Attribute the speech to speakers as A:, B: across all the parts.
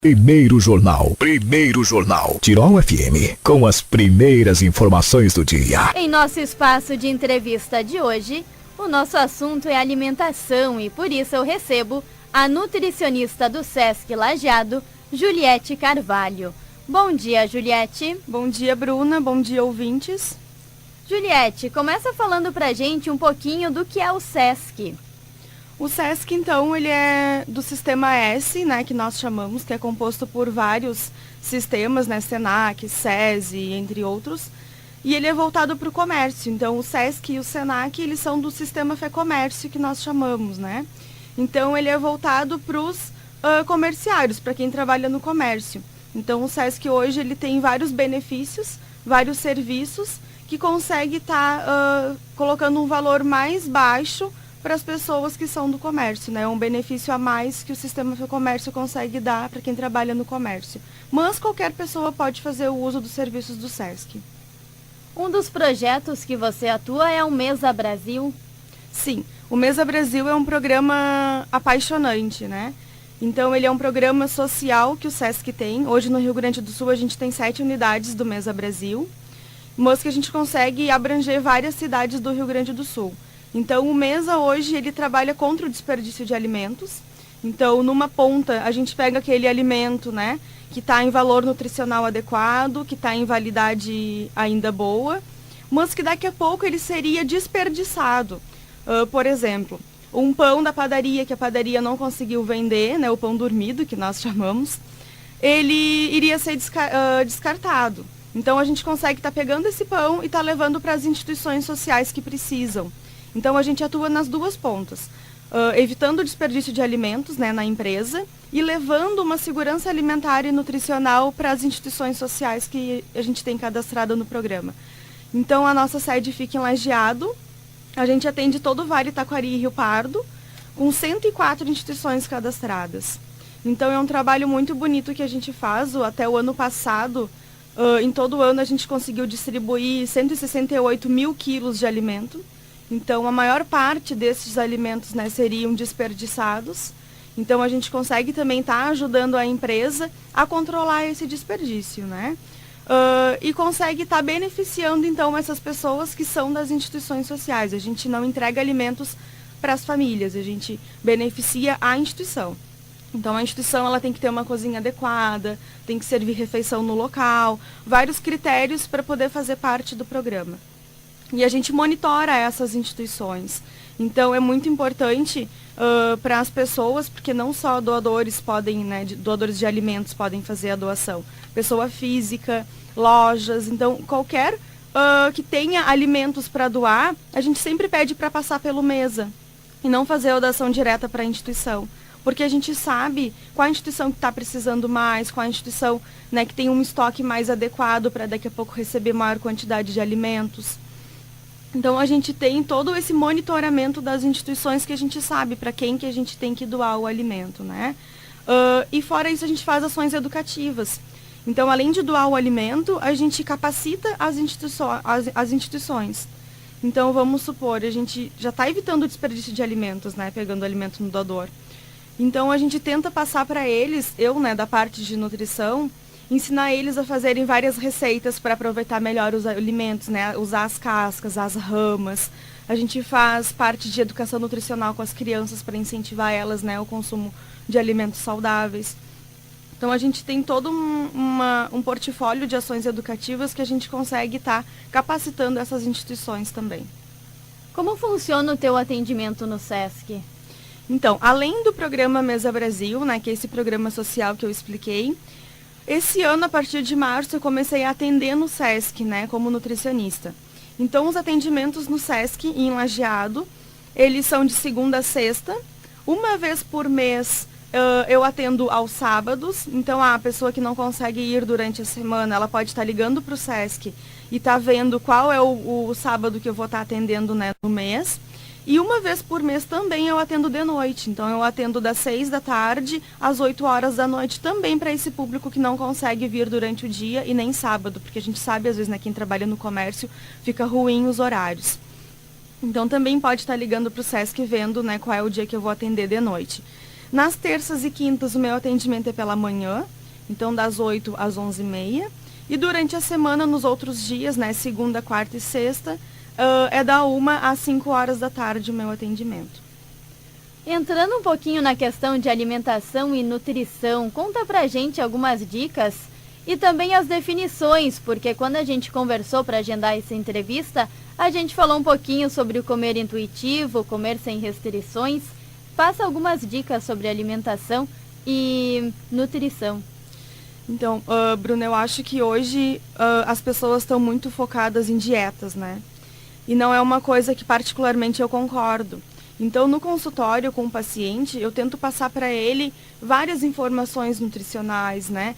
A: Primeiro Jornal. Tirol FM, com as primeiras informações do dia.
B: Em nosso espaço de entrevista de hoje, o nosso assunto é alimentação e por isso eu recebo a nutricionista do Sesc Lajeado, Juliette Carvalho. Bom dia, Juliette.
C: Bom dia, Bruna. Bom dia, ouvintes.
B: Juliette, começa falando pra gente um pouquinho do que é o Sesc.
C: O Sesc, então, ele é do sistema S, né, que nós chamamos, que é composto por vários sistemas, né, Senac, SESI, entre outros, e ele é voltado para o comércio. Então, o Sesc e o Senac, eles são do sistema Fecomércio, que nós chamamos, né. Então, ele é voltado para os comerciários, para quem trabalha no comércio. Então, o Sesc hoje, ele tem vários benefícios, vários serviços, que consegue estar colocando um valor mais baixo para as pessoas que são do comércio, né? Um benefício a mais que o sistema Fecomércio consegue dar para quem trabalha no comércio. Mas qualquer pessoa pode fazer o uso dos serviços do Sesc.
B: Um dos projetos que você atua é o Mesa Brasil?
C: Sim, o Mesa Brasil é um programa apaixonante, né? Então, ele é um programa social que o Sesc tem. Hoje, no Rio Grande do Sul, a gente tem 7 unidades do Mesa Brasil, mas que a gente consegue abranger várias cidades do Rio Grande do Sul. Então, o Mesa hoje, ele trabalha contra o desperdício de alimentos. Então, numa ponta, a gente pega aquele alimento, né, que está em valor nutricional adequado, que está em validade ainda boa, mas que daqui a pouco ele seria desperdiçado. Por exemplo, um pão da padaria que a padaria não conseguiu vender, né, o pão dormido, que nós chamamos, ele iria ser descartado. Então, a gente consegue estar pegando esse pão e estar levando para as instituições sociais que precisam. Então, a gente atua nas duas pontas, evitando o desperdício de alimentos, né, na empresa e levando uma segurança alimentar e nutricional para as instituições sociais que a gente tem cadastrado no programa. Então, a nossa sede fica em Lajeado, a gente atende todo o Vale Taquari e Rio Pardo, com 104 instituições cadastradas. Então, é um trabalho muito bonito que a gente faz. Até o ano passado, em todo o ano, a gente conseguiu distribuir 168 mil quilos de alimento. Então, a maior parte desses alimentos, né, seriam desperdiçados. Então, a gente consegue também estar ajudando a empresa a controlar esse desperdício, né? E consegue estar beneficiando, então, essas pessoas que são das instituições sociais. A gente não entrega alimentos para as famílias, a gente beneficia a instituição. Então, a instituição ela tem que ter uma cozinha adequada, tem que servir refeição no local, vários critérios para poder fazer parte do programa. E a gente monitora essas instituições. Então, é muito importante para as pessoas, porque não só doadores podem, né, doadores de alimentos podem fazer a doação. Pessoa física, lojas, então qualquer que tenha alimentos para doar, a gente sempre pede para passar pelo Mesa e não fazer a doação direta para a instituição. Porque a gente sabe qual a instituição que está precisando mais, qual a instituição, né, que tem um estoque mais adequado para daqui a pouco receber maior quantidade de alimentos. Então, a gente tem todo esse monitoramento das instituições que a gente sabe para quem que a gente tem que doar o alimento, né? E fora isso, a gente faz ações educativas. Então, além de doar o alimento, a gente capacita as instituições. Então, vamos supor, a gente já está evitando o desperdício de alimentos, né? Pegando alimento no doador. Então, a gente tenta passar para eles, né, da parte de nutrição, ensinar eles a fazerem várias receitas para aproveitar melhor os alimentos, né? Usar as cascas, as ramas. A gente faz parte de educação nutricional com as crianças para incentivar elas, né, ao consumo de alimentos saudáveis. Então, a gente tem todo um portfólio de ações educativas que a gente consegue estar capacitando essas instituições também.
B: Como funciona o teu atendimento no Sesc?
C: Então, além do programa Mesa Brasil, né, que é esse programa social que eu expliquei, esse ano, a partir de março, eu comecei a atender no Sesc, né, como nutricionista. Então, os atendimentos no Sesc, em Lajeado, eles são de segunda a sexta. Uma vez por mês, eu atendo aos sábados. Então, a pessoa que não consegue ir durante a semana, ela pode estar ligando para o Sesc e estar vendo qual é o sábado que eu vou estar atendendo, né, no mês. E uma vez por mês também eu atendo de noite. Então, eu atendo das 6 da tarde às 8 horas da noite também para esse público que não consegue vir durante o dia e nem sábado, porque a gente sabe, às vezes, né, quem trabalha no comércio, fica ruim os horários. Então, também pode estar ligando para o Sesc vendo, né, qual é o dia que eu vou atender de noite. Nas terças e quintas, o meu atendimento é pela manhã, então das 8 às 11h30. E durante a semana, nos outros dias, né, segunda, quarta e sexta, é da 1 às 5 horas da tarde o meu atendimento.
B: Entrando um pouquinho na questão de alimentação e nutrição, conta pra gente algumas dicas e também as definições, porque quando a gente conversou para agendar essa entrevista, a gente falou um pouquinho sobre o comer intuitivo, comer sem restrições. Passa algumas dicas sobre alimentação e nutrição.
C: Então, Bruna, eu acho que hoje as pessoas estão muito focadas em dietas, né? E não é uma coisa que particularmente eu concordo. Então, no consultório com o paciente, eu tento passar para ele várias informações nutricionais, né?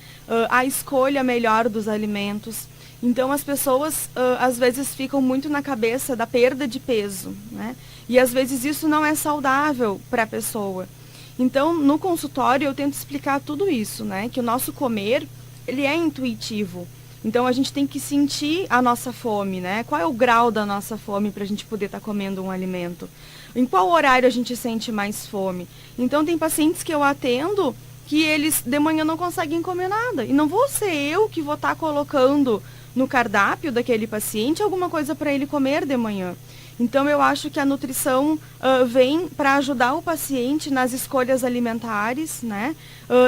C: A escolha melhor dos alimentos. Então, as pessoas, às vezes, ficam muito na cabeça da perda de peso, né? E, às vezes, isso não é saudável para a pessoa. Então, no consultório, eu tento explicar tudo isso, né? Que o nosso comer, ele é intuitivo. Então, a gente tem que sentir a nossa fome, né? Qual é o grau da nossa fome para a gente poder estar comendo um alimento? Em qual horário a gente sente mais fome? Então, tem pacientes que eu atendo que eles de manhã não conseguem comer nada. E não vou ser eu que vou estar colocando no cardápio daquele paciente alguma coisa para ele comer de manhã. Então, eu acho que a nutrição vem para ajudar o paciente nas escolhas alimentares, né?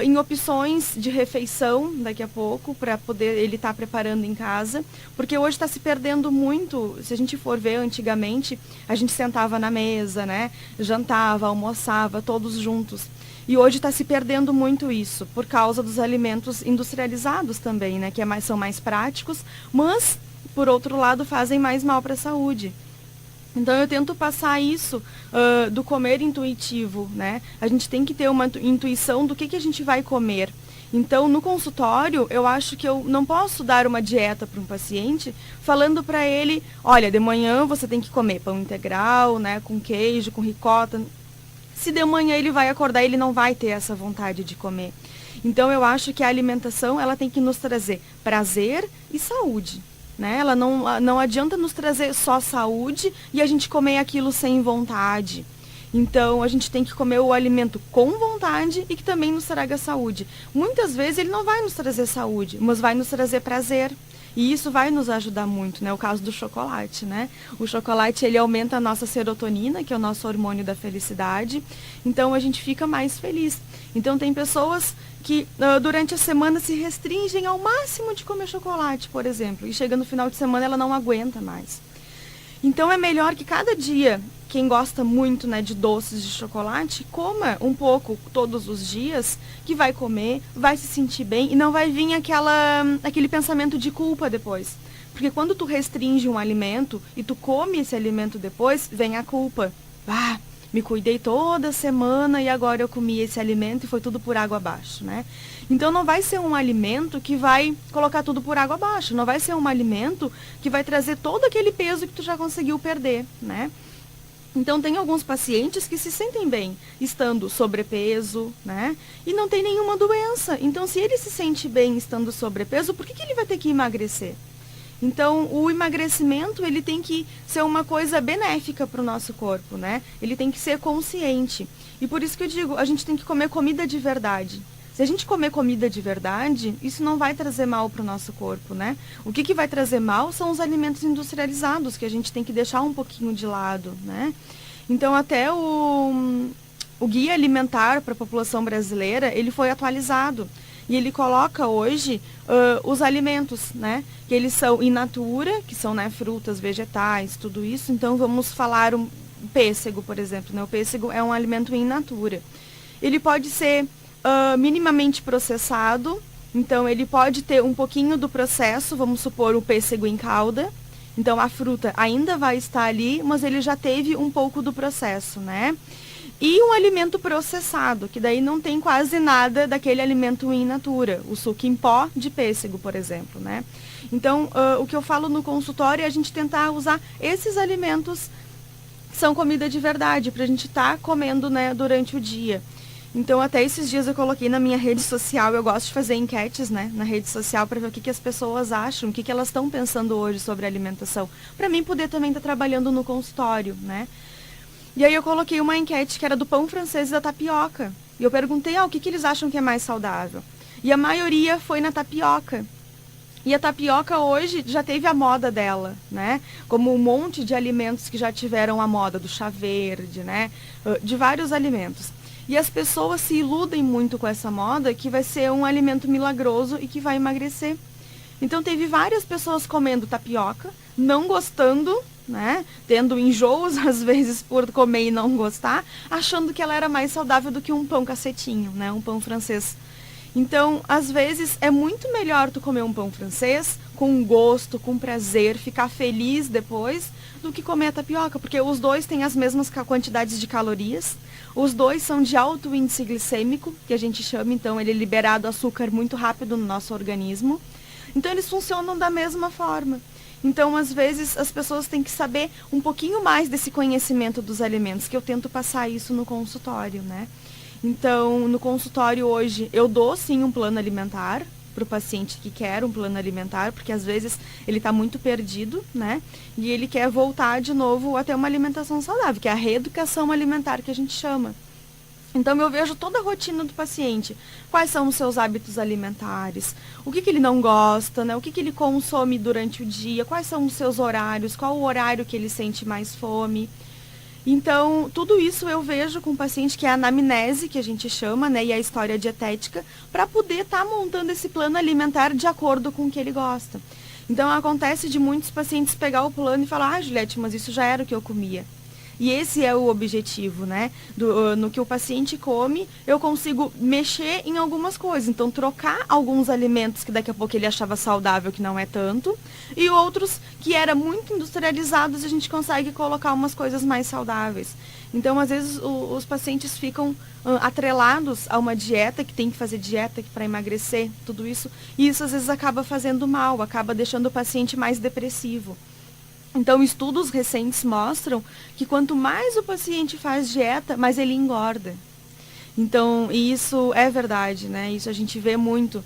C: Em opções de refeição, daqui a pouco, para poder ele estar preparando em casa. Porque hoje está se perdendo muito, se a gente for ver antigamente, a gente sentava na mesa, né? Jantava, almoçava, todos juntos. E hoje está se perdendo muito isso, por causa dos alimentos industrializados também, né? Que são mais práticos, mas, por outro lado, fazem mais mal para a saúde. Então, eu tento passar isso do comer intuitivo, né? A gente tem que ter uma intuição do que a gente vai comer. Então, no consultório, eu acho que eu não posso dar uma dieta para um paciente falando para ele, olha, de manhã você tem que comer pão integral, né? Com queijo, com ricota. Se de manhã ele vai acordar, ele não vai ter essa vontade de comer. Então, eu acho que a alimentação, ela tem que nos trazer prazer e saúde. Né? Ela não adianta nos trazer só saúde e a gente comer aquilo sem vontade. Então, a gente tem que comer o alimento com vontade e que também nos traga saúde. Muitas vezes ele não vai nos trazer saúde, mas vai nos trazer prazer. E isso vai nos ajudar muito, né? O caso do chocolate, né? O chocolate, ele aumenta a nossa serotonina, que é o nosso hormônio da felicidade. Então, a gente fica mais feliz. Então, tem pessoas que durante a semana se restringem ao máximo de comer chocolate, por exemplo. E chega no final de semana, ela não aguenta mais. Então, é melhor que cada dia, quem gosta muito, né, de doces de chocolate, coma um pouco todos os dias, que vai comer, vai se sentir bem e não vai vir aquele pensamento de culpa depois. Porque quando tu restringe um alimento e tu come esse alimento depois, vem a culpa. Ah, me cuidei toda semana e agora eu comi esse alimento e foi tudo por água abaixo, né? Então não vai ser um alimento que vai colocar tudo por água abaixo, não vai ser um alimento que vai trazer todo aquele peso que tu já conseguiu perder, né? Então, tem alguns pacientes que se sentem bem estando sobrepeso, né? E não tem nenhuma doença. Então, se ele se sente bem estando sobrepeso, por que ele vai ter que emagrecer? Então, o emagrecimento, ele tem que ser uma coisa benéfica para o nosso corpo, né? Ele tem que ser consciente. E por isso que eu digo, a gente tem que comer comida de verdade. Se a gente comer comida de verdade, isso não vai trazer mal para o nosso corpo, né? O que vai trazer mal são os alimentos industrializados, que a gente tem que deixar um pouquinho de lado, né? Então, até o Guia Alimentar para a População Brasileira, ele foi atualizado. E ele coloca hoje os alimentos, né? Que eles são in natura, que são, né, frutas, vegetais, tudo isso. Então, vamos falar o pêssego, por exemplo, né? O pêssego é um alimento in natura. Ele pode ser minimamente processado, então ele pode ter um pouquinho do processo, vamos supor o pêssego em calda, então a fruta ainda vai estar ali, mas ele já teve um pouco do processo, né? E um alimento processado, que daí não tem quase nada daquele alimento in natura, o suco em pó de pêssego, por exemplo, né? Então, o que eu falo no consultório é a gente tentar usar esses alimentos que são comida de verdade, para a gente estar comendo, né, durante o dia. Então, até esses dias eu coloquei na minha rede social, eu gosto de fazer enquetes, né, na rede social para ver o que as pessoas acham, o que elas estão pensando hoje sobre alimentação, para mim poder também estar trabalhando no consultório, né. E aí eu coloquei uma enquete que era do pão francês e da tapioca. E eu perguntei, o que eles acham que é mais saudável? E a maioria foi na tapioca. E a tapioca hoje já teve a moda dela, né? Como um monte de alimentos que já tiveram a moda, do chá verde, né? De vários alimentos. E as pessoas se iludem muito com essa moda, que vai ser um alimento milagroso e que vai emagrecer. Então teve várias pessoas comendo tapioca, não gostando, né? Tendo enjoos às vezes por comer e não gostar, achando que ela era mais saudável do que um pão cacetinho, né? Um pão francês. Então, às vezes, é muito melhor tu comer um pão francês com gosto, com prazer, ficar feliz depois, do que comer a tapioca, porque os dois têm as mesmas quantidades de calorias, os dois são de alto índice glicêmico, que a gente chama, então ele é liberado açúcar muito rápido no nosso organismo. Então, eles funcionam da mesma forma. Então, às vezes, as pessoas têm que saber um pouquinho mais desse conhecimento dos alimentos, que eu tento passar isso no consultório, né? Então, no consultório hoje, eu dou sim um plano alimentar para o paciente que quer um plano alimentar, porque às vezes ele está muito perdido, né? E ele quer voltar de novo a ter uma alimentação saudável, que é a reeducação alimentar que a gente chama. Então, eu vejo toda a rotina do paciente. Quais são os seus hábitos alimentares? O que ele não gosta, né? O que ele consome durante o dia? Quais são os seus horários? Qual o horário que ele sente mais fome? Então, tudo isso eu vejo com o paciente, que é a anamnese, que a gente chama, né, e a história dietética, para poder estar montando esse plano alimentar de acordo com o que ele gosta. Então, acontece de muitos pacientes pegar o plano e falar, Juliette, mas isso já era o que eu comia. E esse é o objetivo, né? No que o paciente come, eu consigo mexer em algumas coisas. Então, trocar alguns alimentos que daqui a pouco ele achava saudável, que não é tanto, e outros que eram muito industrializados, a gente consegue colocar umas coisas mais saudáveis. Então, às vezes, os pacientes ficam atrelados a uma dieta, que tem que fazer dieta para emagrecer, tudo isso. E isso, às vezes, acaba fazendo mal, acaba deixando o paciente mais depressivo. Então, estudos recentes mostram que quanto mais o paciente faz dieta, mais ele engorda. Então, isso é verdade, né? Isso a gente vê muito.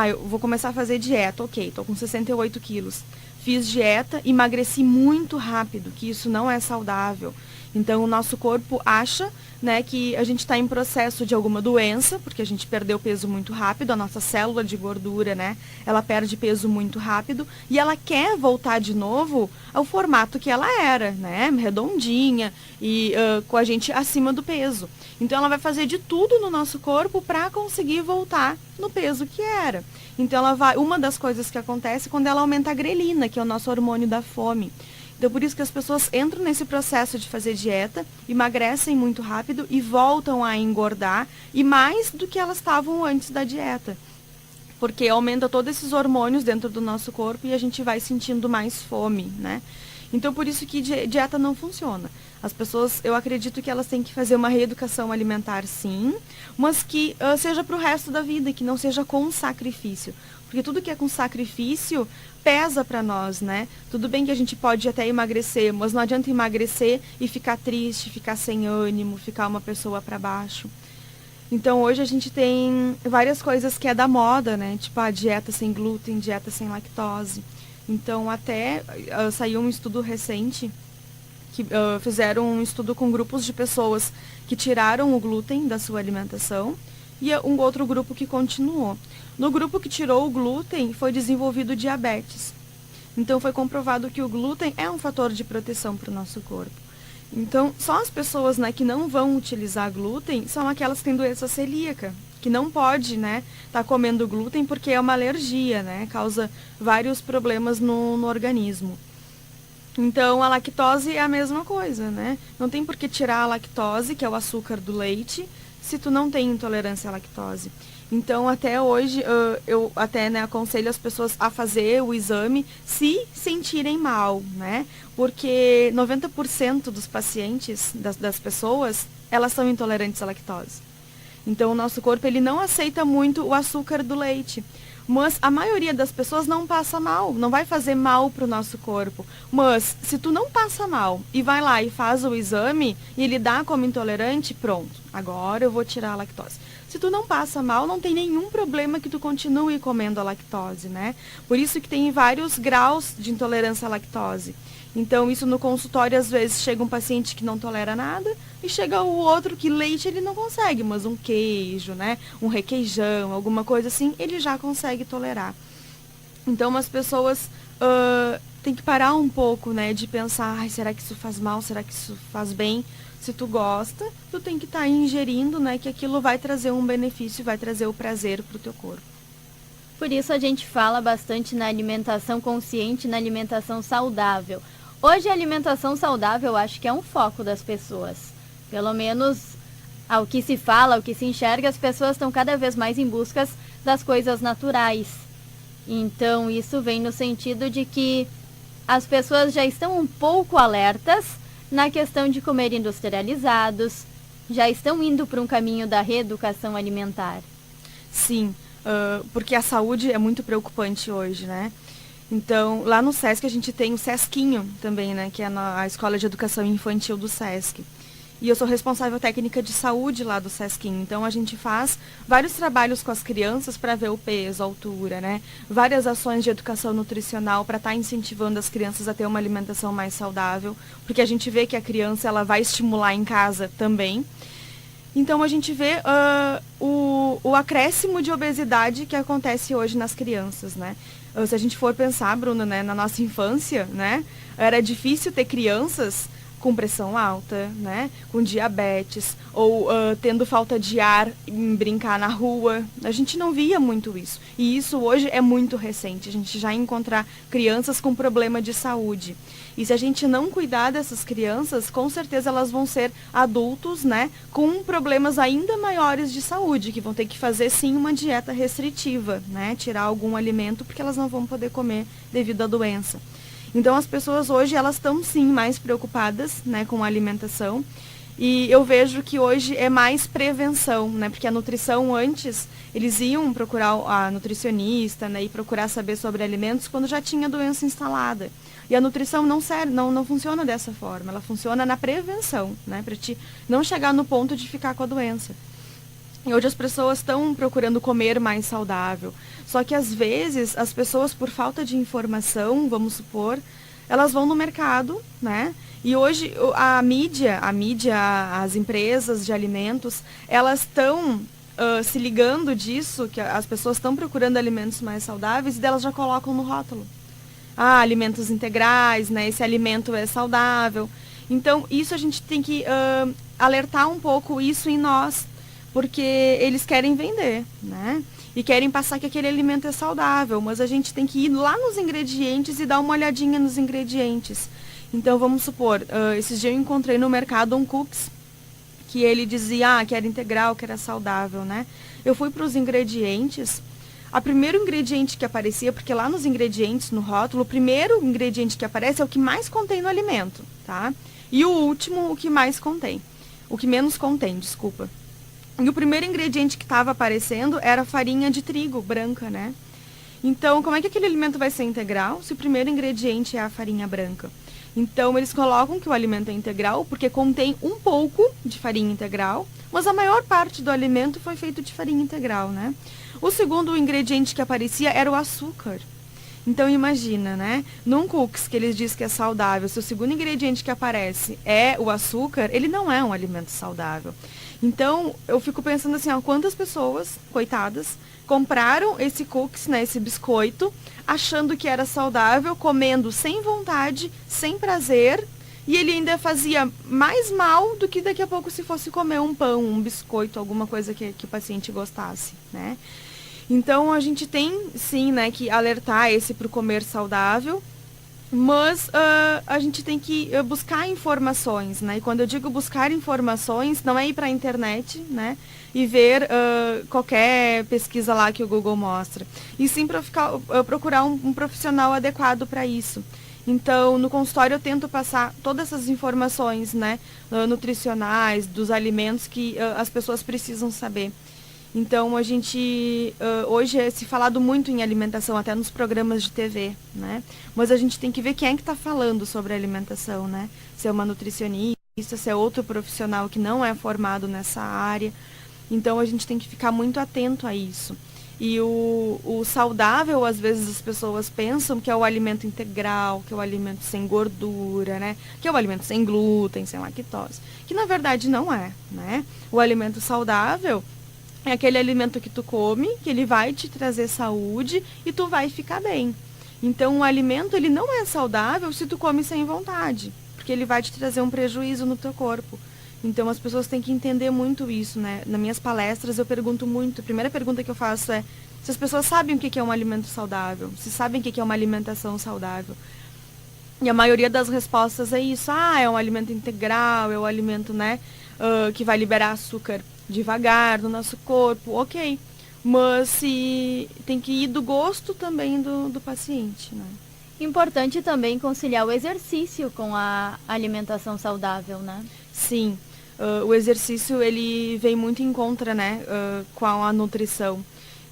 C: Eu vou começar a fazer dieta, ok, estou com 68 quilos. Fiz dieta, emagreci muito rápido, que isso não é saudável. Então, o nosso corpo acha, né, que a gente está em processo de alguma doença, porque a gente perdeu peso muito rápido, a nossa célula de gordura, né, ela perde peso muito rápido, e ela quer voltar de novo ao formato que ela era, né, redondinha e com a gente acima do peso. Então, ela vai fazer de tudo no nosso corpo para conseguir voltar no peso que era. Então, uma das coisas que acontece quando ela aumenta a grelina, que é o nosso hormônio da fome. Então, por isso que as pessoas entram nesse processo de fazer dieta, emagrecem muito rápido e voltam a engordar, e mais do que elas estavam antes da dieta. Porque aumenta todos esses hormônios dentro do nosso corpo e a gente vai sentindo mais fome, né? Então, por isso que dieta não funciona. As pessoas, eu acredito que elas têm que fazer uma reeducação alimentar, sim, mas que seja para o resto da vida, que não seja com sacrifício. Porque tudo que é com sacrifício pesa para nós, né? Tudo bem que a gente pode até emagrecer, mas não adianta emagrecer e ficar triste, ficar sem ânimo, ficar uma pessoa para baixo. Então, hoje a gente tem várias coisas que é da moda, né? Tipo a dieta sem glúten, dieta sem lactose. Então, até saiu um estudo recente, que fizeram um estudo com grupos de pessoas que tiraram o glúten da sua alimentação e um outro grupo que continuou. No grupo que tirou o glúten, foi desenvolvido diabetes. Então, foi comprovado que o glúten é um fator de proteção para o nosso corpo. Então, só as pessoas, né, que não vão utilizar glúten são aquelas que têm doença celíaca, que não pode, né, tá comendo glúten porque é uma alergia, né, causa vários problemas no organismo. Então, a lactose é a mesma coisa, né? Não tem por que tirar a lactose, que é o açúcar do leite, se tu não tem intolerância à lactose. Então, até hoje, eu até, né, aconselho as pessoas a fazer o exame se sentirem mal, né? Porque 90% dos pacientes, das pessoas, elas são intolerantes à lactose. Então, o nosso corpo, ele não aceita muito o açúcar do leite. Mas a maioria das pessoas não passa mal, não vai fazer mal para o nosso corpo. Mas se tu não passa mal e vai lá e faz o exame e ele dá como intolerante, pronto, agora eu vou tirar a lactose. se tu não passa mal, não tem nenhum problema que tu continue comendo a lactose, né? Por isso que tem vários graus de intolerância à lactose. Então, isso no consultório, às vezes, chega um paciente que não tolera nada e chega o outro que leite ele não consegue, mas um queijo, né? Um requeijão, alguma coisa assim, ele já consegue tolerar. Então, as pessoas têm que parar um pouco, né? De pensar, ai, será que isso faz mal? Será que isso faz bem? Se tu gosta, tu tem que estar ingerindo, né? Que aquilo vai trazer um benefício, vai trazer o prazer para o teu corpo.
B: Por isso a gente fala bastante na alimentação consciente, na alimentação saudável. Hoje a alimentação saudável eu acho que é um foco das pessoas. Pelo menos ao que se fala, ao que se enxerga, as pessoas estão cada vez mais em busca das coisas naturais. Então isso vem no sentido de que as pessoas já estão um pouco alertas na questão de comer industrializados, já estão indo para um caminho da reeducação alimentar.
C: Sim, porque a saúde é muito preocupante hoje, né? Então, lá no SESC a gente tem o SESQinho também, né? Que é a Escola de Educação Infantil do SESC. E eu sou responsável técnica de saúde lá do SESQinho. Então, a gente faz vários trabalhos com as crianças para ver o peso, a altura, né? Várias ações de educação nutricional para estar incentivando as crianças a ter uma alimentação mais saudável. Porque a gente vê que a criança ela vai estimular em casa também. Então, a gente vê o acréscimo de obesidade que acontece hoje nas crianças, né? Se a gente for pensar, Bruna, né, na nossa infância, né, era difícil ter crianças com pressão alta, né, com diabetes, ou tendo falta de ar em brincar na rua. A gente não via muito isso. E isso hoje é muito recente. A gente já encontrar crianças com problema de saúde. E se a gente não cuidar dessas crianças, com certeza elas vão ser adultos, né, com problemas ainda maiores de saúde, que vão ter que fazer sim uma dieta restritiva, né, tirar algum alimento porque elas não vão poder comer devido à doença. Então as pessoas hoje elas estão sim mais preocupadas, né, com a alimentação. E eu vejo que hoje é mais prevenção, né? Porque a nutrição antes, eles iam procurar a nutricionista, né? E procurar saber sobre alimentos quando já tinha doença instalada. E a nutrição não funciona dessa forma, ela funciona na prevenção, né? Para te não chegar no ponto de ficar com a doença. E hoje as pessoas estão procurando comer mais saudável. Só que às vezes as pessoas, por falta de informação, vamos supor, elas vão no mercado, né? E hoje a mídia, as empresas de alimentos, elas estão se ligando disso, que as pessoas estão procurando alimentos mais saudáveis, e elas já colocam no rótulo. Ah, alimentos integrais, né? Esse alimento é saudável. Então, isso a gente tem que alertar um pouco isso em nós, porque eles querem vender, né? E querem passar que aquele alimento é saudável, mas a gente tem que ir lá nos ingredientes e dar uma olhadinha nos ingredientes. Então, vamos supor, esses dias eu encontrei no mercado um cookies, que ele dizia que era integral, que era saudável, né? Eu fui para os ingredientes, o primeiro ingrediente que aparecia, porque lá nos ingredientes, no rótulo, o primeiro ingrediente que aparece é o que mais contém no alimento, tá? E o último, o que mais contém. O que menos contém, desculpa. E o primeiro ingrediente que estava aparecendo era farinha de trigo branca, né? Então, como é que aquele alimento vai ser integral se o primeiro ingrediente é a farinha branca? Então, eles colocam que o alimento é integral porque contém um pouco de farinha integral, mas a maior parte do alimento foi feito de farinha integral, né? O segundo ingrediente que aparecia era o açúcar. Então, imagina, né? Num cookies que eles dizem que é saudável, se o segundo ingrediente que aparece é o açúcar, ele não é um alimento saudável. Então, eu fico pensando assim, quantas pessoas, coitadas, compraram esse cookies, né, esse biscoito, achando que era saudável, comendo sem vontade, sem prazer, e ele ainda fazia mais mal do que daqui a pouco se fosse comer um pão, um biscoito, alguma coisa que o paciente gostasse, né? Então, a gente tem, sim, né, que alertar esse para o comer saudável, mas a gente tem que buscar informações, né? E quando eu digo buscar informações, não é ir para a internet, né? E ver qualquer pesquisa lá que o Google mostra. E sim procurar um profissional adequado para isso. Então, no consultório eu tento passar todas essas informações, né? Nutricionais, dos alimentos que as pessoas precisam saber. Então, a gente, hoje se falado muito em alimentação, até nos programas de TV, né? Mas a gente tem que ver quem é que está falando sobre alimentação, né? Se é uma nutricionista, se é outro profissional que não é formado nessa área. Então a gente tem que ficar muito atento a isso. E o saudável, às vezes as pessoas pensam que é o alimento integral, que é o alimento sem gordura, né? Que é o alimento sem glúten, sem lactose. Que na verdade não é, né? O alimento saudável é aquele alimento que tu come, que ele vai te trazer saúde e tu vai ficar bem. Então o alimento ele não é saudável se tu come sem vontade, porque ele vai te trazer um prejuízo no teu corpo. Então as pessoas têm que entender muito isso, né? Nas minhas palestras eu pergunto muito, a primeira pergunta que eu faço é se as pessoas sabem o que é um alimento saudável, se sabem o que é uma alimentação saudável. E a maioria das respostas é isso, é um alimento integral, é um alimento, né, que vai liberar açúcar devagar no nosso corpo, ok. Mas se tem que ir do gosto também do paciente, né?
B: Importante também conciliar o exercício com a alimentação saudável, né?
C: Sim, o exercício ele vem muito em contra, né, com a nutrição.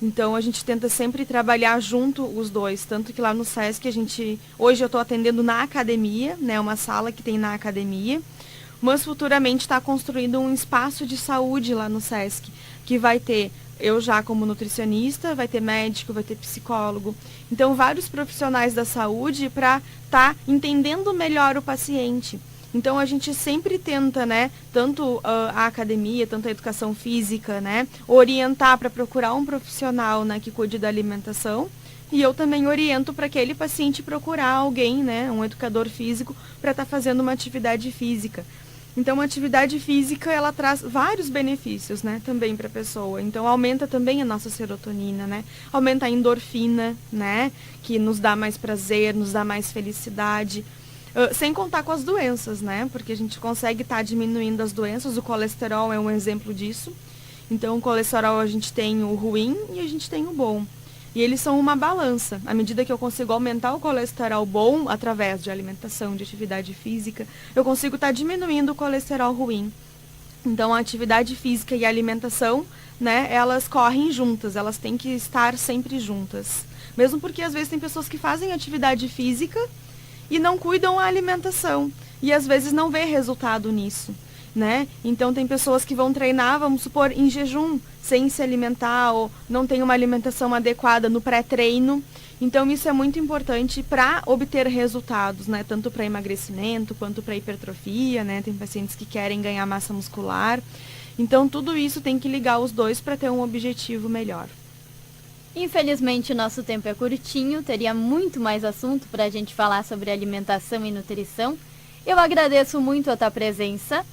C: Então a gente tenta sempre trabalhar junto os dois, tanto que lá no SESC hoje eu estou atendendo na academia, né, uma sala que tem na academia, mas futuramente está construindo um espaço de saúde lá no SESC, que vai ter eu já como nutricionista, vai ter médico, vai ter psicólogo. Então, vários profissionais da saúde para estar entendendo melhor o paciente. Então, a gente sempre tenta, né, tanto a academia, tanto a educação física, né, orientar para procurar um profissional, né, que cuide da alimentação. E eu também oriento para aquele paciente procurar alguém, né, um educador físico, para estar fazendo uma atividade física. Então, a atividade física, ela traz vários benefícios, né, também para a pessoa. Então, aumenta também a nossa serotonina, né, aumenta a endorfina, né, que nos dá mais prazer, nos dá mais felicidade. Sem contar com as doenças, né, porque a gente consegue estar diminuindo as doenças, o colesterol é um exemplo disso. Então, o colesterol a gente tem o ruim e a gente tem o bom. E eles são uma balança. À medida que eu consigo aumentar o colesterol bom através de alimentação, de atividade física, eu consigo estar diminuindo o colesterol ruim. Então, a atividade física e a alimentação, né, elas correm juntas, elas têm que estar sempre juntas. Mesmo porque, às vezes, tem pessoas que fazem atividade física e não cuidam a alimentação. E, às vezes, não vê resultado nisso, né? Então, tem pessoas que vão treinar, vamos supor, em jejum, sem se alimentar ou não tem uma alimentação adequada no pré-treino. Então, isso é muito importante para obter resultados, né? Tanto para emagrecimento quanto para hipertrofia, né? Tem pacientes que querem ganhar massa muscular. Então, tudo isso tem que ligar os dois para ter um objetivo melhor.
B: Infelizmente, o nosso tempo é curtinho, teria muito mais assunto para a gente falar sobre alimentação e nutrição. Eu agradeço muito a tua presença.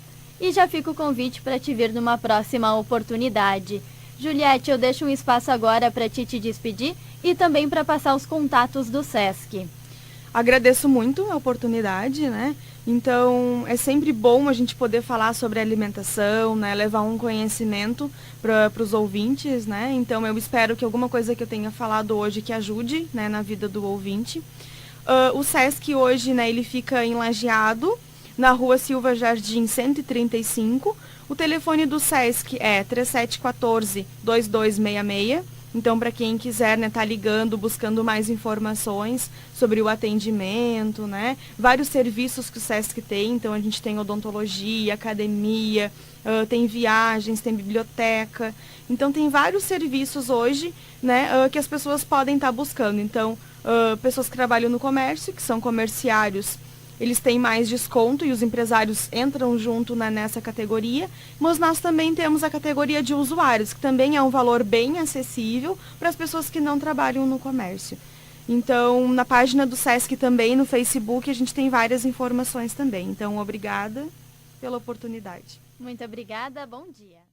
B: E já fica o convite para te vir numa próxima oportunidade. Juliette, eu deixo um espaço agora para te despedir e também para passar os contatos do SESC.
C: Agradeço muito a oportunidade, né? Então, é sempre bom a gente poder falar sobre alimentação, né? Levar um conhecimento para os ouvintes, né? Então, eu espero que alguma coisa que eu tenha falado hoje que ajude, né, na vida do ouvinte. O SESC hoje, né, ele fica em Lajeado, na Rua Silva Jardim 135. O telefone do SESC é 3714-2266. Então, para quem quiser, né, tá ligando, buscando mais informações sobre o atendimento, né? Vários serviços que o SESC tem. Então, a gente tem odontologia, academia, tem viagens, tem biblioteca. Então, tem vários serviços hoje, né, que as pessoas podem estar buscando. Então, pessoas que trabalham no comércio, que são comerciários, eles têm mais desconto e os empresários entram junto, né, nessa categoria. Mas nós também temos a categoria de usuários, que também é um valor bem acessível para as pessoas que não trabalham no comércio. Então, na página do SESC também, no Facebook, a gente tem várias informações também. Então, obrigada pela oportunidade.
B: Muito obrigada, bom dia.